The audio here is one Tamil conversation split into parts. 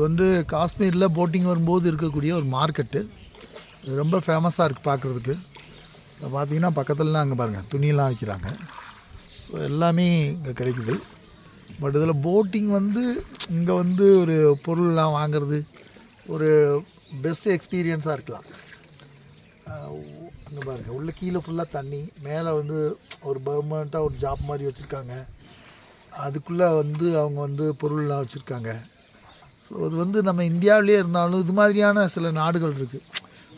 வந்து காஷ்மீரில் போட்டிங் வரும்போது இருக்கக்கூடிய ஒரு மார்க்கெட்டு. இது ரொம்ப ஃபேமஸாக இருக்குது பார்க்குறதுக்கு. இப்போ பார்த்தீங்கன்னா பக்கத்துலலாம் அங்கே பாருங்கள் துணியெல்லாம் வைக்கிறாங்க. ஸோ எல்லாமே இங்கே கிடைக்குது. பட் இதில் போட்டிங் வந்து இங்கே வந்து ஒரு பொருள்லாம் வாங்கிறது ஒரு பெஸ்ட் எக்ஸ்பீரியன்ஸாக இருக்கலாம். அங்கே பாருங்கள் உள்ள கீழே ஃபுல்லாக தண்ணி, மேலே வந்து ஒரு பர்மனண்ட்டாக ஒரு ஜாப் மாதிரி வச்சுருக்காங்க. அதுக்குள்ளே வந்து அவங்க வந்து பொருள்லாம் வச்சுருக்காங்க. ஸோ அது வந்து நம்ம இந்தியாவிலே இருந்தாலும் இது மாதிரியான சில நாடுகள் இருக்குது.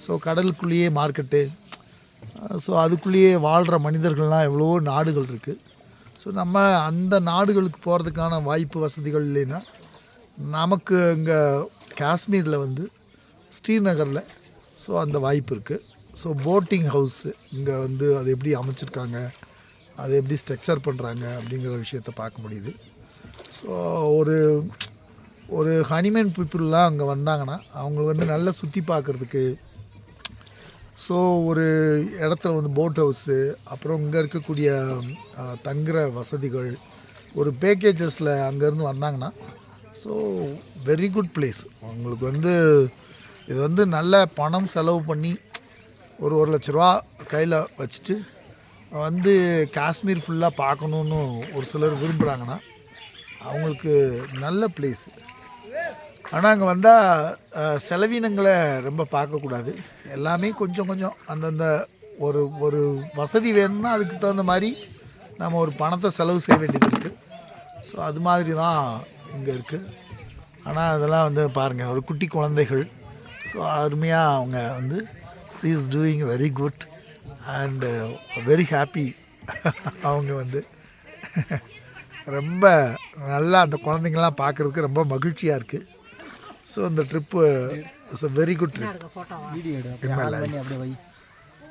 ஸோ கடலுக்குள்ளேயே மார்க்கெட்டு, ஸோ அதுக்குள்ளேயே வாழ்கிற மனிதர்கள்லாம் எவ்வளவோ நாடுகள் இருக்குது. ஸோ நம்ம அந்த நாடுகளுக்கு போகிறதுக்கான வாய்ப்பு வசதிகள் இல்லைன்னா நமக்கு இங்கே காஷ்மீரில் வந்து ஸ்ரீநகரில் ஸோ அந்த வாய்ப்பு இருக்குது. ஸோ போட்டிங் ஹவுஸு இங்கே வந்து அது எப்படி அமைச்சிருக்காங்க, அதை எப்படி ஸ்ட்ரக்சர் பண்ணுறாங்க அப்படிங்கிற விஷயத்தை பார்க்க முடியுது. ஸோ ஒரு ஹனிமேன் பீப்புளெலாம் அங்கே வந்தாங்கன்னா அவங்களுக்கு வந்து நல்லா சுற்றி பார்க்குறதுக்கு, ஸோ ஒரு இடத்துல வந்து போட் ஹவுஸு, அப்புறம் இங்கே இருக்கக்கூடிய தங்குற வசதிகள், ஒரு பேக்கேஜஸில் அங்கேருந்து வந்தாங்கன்னா ஸோ வெரி குட் பிளேஸ். அவங்களுக்கு வந்து இது வந்து நல்ல பணம் செலவு பண்ணி ஒரு லட்ச ரூபா கையில் வச்சுட்டு வந்து காஷ்மீர் ஃபுல்லாக பார்க்கணுன்னு ஒரு சிலர் விரும்புகிறாங்கன்னா அவங்களுக்கு நல்ல பிளேஸு. ஆனால் அங்கே வந்தால் செலவினங்களை ரொம்ப பார்க்கக்கூடாது. எல்லாமே கொஞ்சம் கொஞ்சம் அந்தந்த ஒரு வசதி வேணும்னா அதுக்கு தகுந்த மாதிரி நம்ம ஒரு பணத்தை செலவு செய்ய வேண்டியது இருக்குது. ஸோ அது மாதிரி தான் இங்கே இருக்குது. ஆனால் அதெல்லாம் வந்து பாருங்கள் ஒரு குட்டி குழந்தைகள், ஸோ அருமையாக அவங்க வந்து she is doing very good and very happy. அவங்க வந்து ரொம்ப நல்லா அந்த குழந்தைங்கள்லாம் பார்க்குறதுக்கு ரொம்ப மகிழ்ச்சியாக இருக்குது. ஸோ இந்த trip it's a very good trip.